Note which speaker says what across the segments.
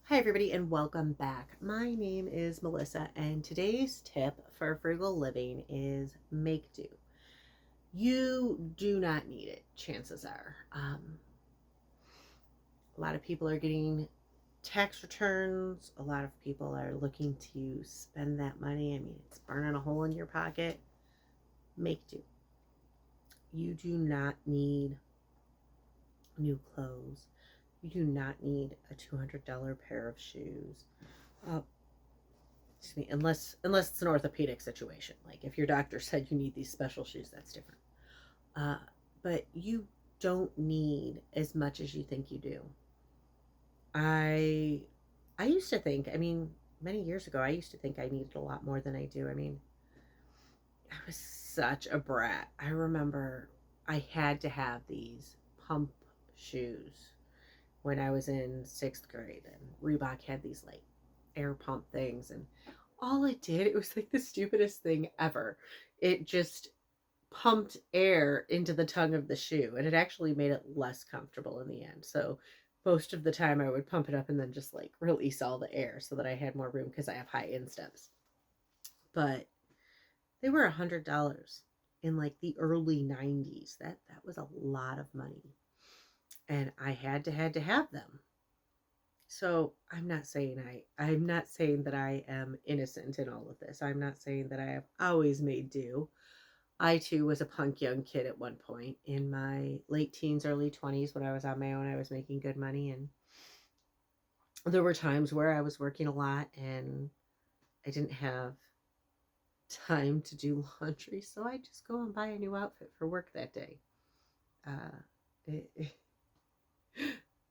Speaker 1: Hi, everybody, and welcome back. My name is Melissa, and today's tip for frugal living is make do. You do not need it, chances are. A lot of people are getting tax returns, a lot of people are looking to spend that money. I mean, it's burning a hole in your pocket. Make do. You do not need new clothes, you do not need a $200 pair of shoes. Uh, Excuse me, unless it's an orthopedic situation. Like if your doctor said you need these special shoes, that's different. Uh, but you don't need as much as you think you do. I I used to think, many years ago, I used to think I needed a lot more than I do. I was such a brat. I remember I had to have these pump shoes when I was in sixth grade, and Reebok had these like air pump things, and all it did, it was like the stupidest thing ever. It just pumped air into the tongue of the shoe, and it actually made it less comfortable in the end. So most of the time I would pump it up and then just like release all the air so that I had more room because I have high insteps. But they were $100 in like the early 90s. That was a lot of money. And I had to have them. So I'm not saying that I am innocent in all of this. I'm not saying that I have always made do. I too was a punk young kid at one point in my late teens, early 20s. When I was on my own, I was making good money, and there were times where I was working a lot and I didn't have time to do laundry, so I just go and buy a new outfit for work that day. Uh, it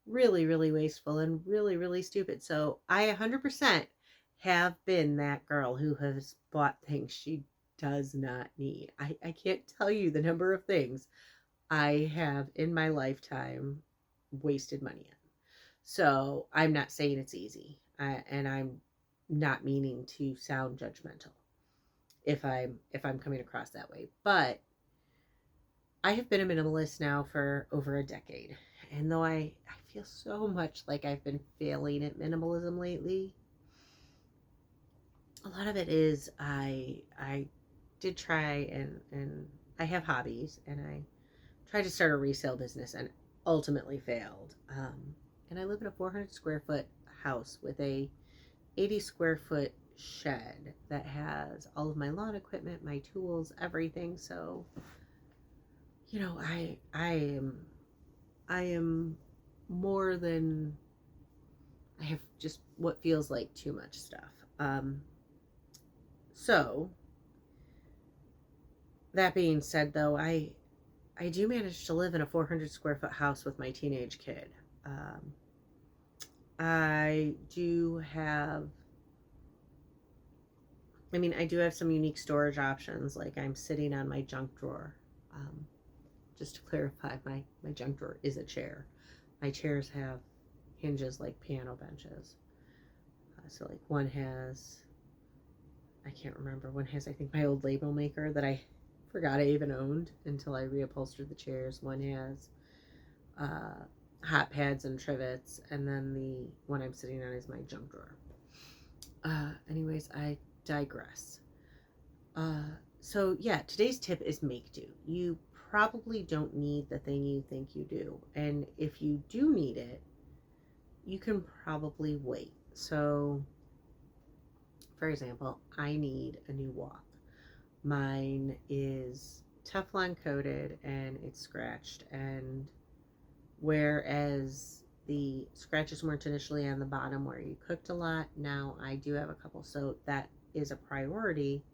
Speaker 1: really, really wasteful and really, really stupid. So I 100% have been that girl who has bought things she does not need. I can't tell you the number of things I have in my lifetime wasted money on. So I'm not saying it's easy, and I'm not meaning to sound judgmental if I'm coming across that way. But I have been a minimalist now for over a decade. And though I feel so much like I've been failing at minimalism lately, a lot of it is I did try, and I have hobbies, and I tried to start a resale business and ultimately failed. And I live in a 400 square foot house with a 80 square foot shed that has all of my lawn equipment, my tools, everything. So, I am more than I have just what feels like too much stuff. So that being said, though, I do manage to live in a 400 square foot house with my teenage kid. Um, I do have, I do have some unique storage options. Like I'm sitting on my junk drawer. Um, just to clarify, my junk drawer is a chair. My chairs have hinges like piano benches. So like one has, I can't remember, one has I think my old label maker that I forgot I even owned until I reupholstered the chairs. One has uh, hot pads and trivets, and then the one I'm sitting on is my junk drawer. Anyways, I digress. Uh, so yeah, today's tip is make do. You probably don't need the thing you think you do, and if you do need it, you can probably wait. So, for example, I need a new walk. Mine is Teflon coated and it's scratched, and whereas the scratches weren't initially on the bottom where you cooked a lot, now I do have a couple, so that is a priority.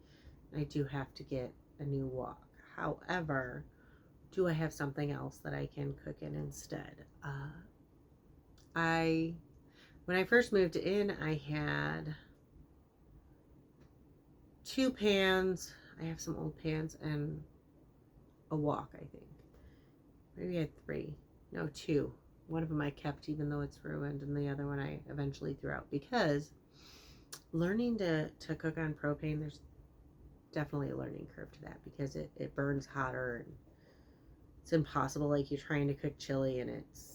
Speaker 1: I do have to get a new wok. However, do I have something else that I can cook in instead? I When I first moved in, I had two pans. I have some old pans and a wok, I think. Maybe I had three. No, two. One of them I kept even though it's ruined, and the other one I eventually threw out because learning to cook on propane, there's definitely a learning curve to that because it burns hotter, and it's impossible. Like you're trying to cook chili and it's,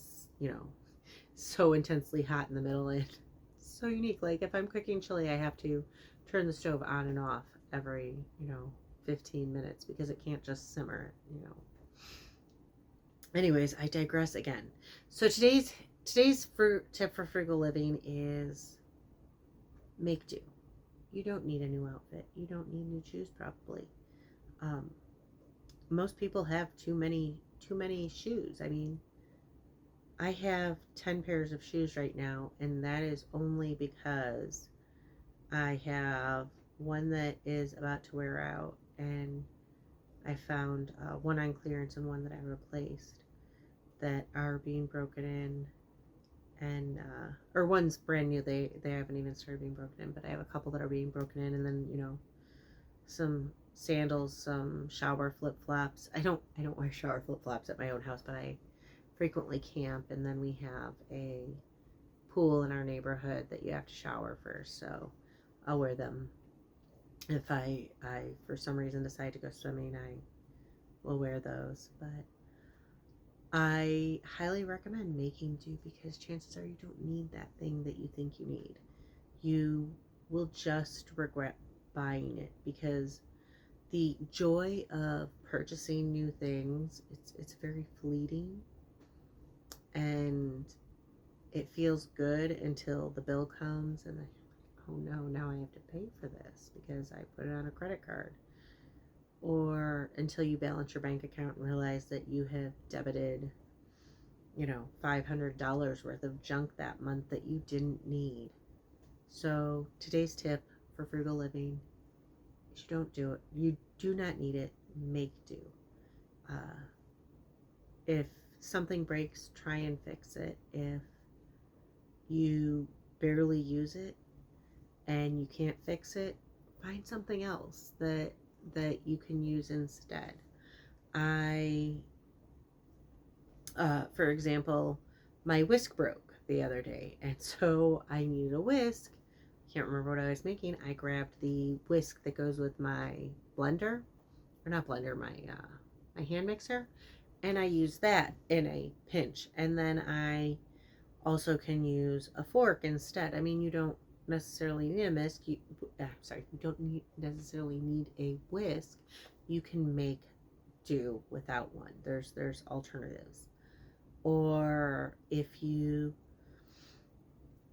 Speaker 1: so intensely hot in the middle, and it's so unique. Like if I'm cooking chili, I have to turn the stove on and off every, 15 minutes because it can't just simmer. Anyways, I digress again. So today's tip for frugal living is make do. You don't need a new outfit. You don't need new shoes probably. Um, Most people have too many shoes. I mean, I have 10 pairs of shoes right now, and that is only because I have one that is about to wear out, and I found one on clearance and one that I replaced that are being broken in, and or one's brand new. They haven't even started being broken in, but I have a couple that are being broken in, and then some sandals, some shower flip flops. I don't wear shower flip flops at my own house, but I frequently camp, and then we have a pool in our neighborhood that you have to shower first, so I'll wear them. If I for some reason decide to go swimming, I will wear those. But I highly recommend making do because chances are you don't need that thing that you think you need. You will just regret buying it because the joy of purchasing new things, it's very fleeting, and it feels good until the bill comes and oh no, now I have to pay for this because I put it on a credit card. Or until you balance your bank account and realize that you have debited, $500 worth of junk that month that you didn't need. So today's tip for frugal living is you don't do it. You do not need it. Make do. Uh, if something breaks, try and fix it. If you barely use it and you can't fix it, find something else that you can use instead. I for example, my whisk broke the other day, and so I needed a whisk. Can't remember what I was making. I grabbed the whisk that goes with my blender, or not blender, my hand mixer, and I use that in a pinch. And then I also can use a fork instead. I mean, you don't necessarily need a whisk. You don't necessarily need a whisk. You can make do without one. There's alternatives. Or if you,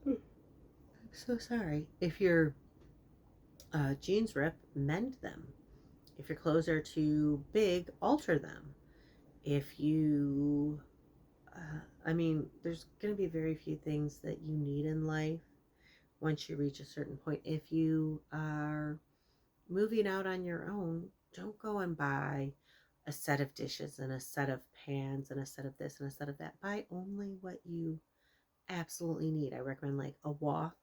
Speaker 1: I'm so sorry, if your jeans rip, mend them. If your clothes are too big, alter them. If you, I mean, there's going to be very few things that you need in life once you reach a certain point. If you are moving out on your own, don't go and buy a set of dishes and a set of pans and a set of this and a set of that. Buy only what you absolutely need. I recommend like a wok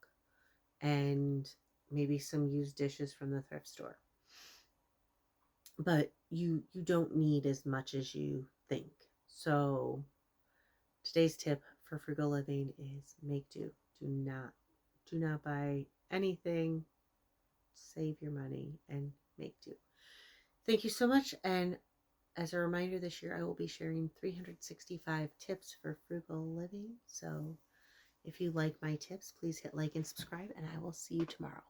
Speaker 1: and maybe some used dishes from the thrift store. But you don't need as much as you think. So today's tip for frugal living is make do. Do not buy anything. Save your money and make do. Thank you so much. And as a reminder, this year I will be sharing 365 tips for frugal living. So if you like my tips, please hit like and subscribe, and I will see you tomorrow.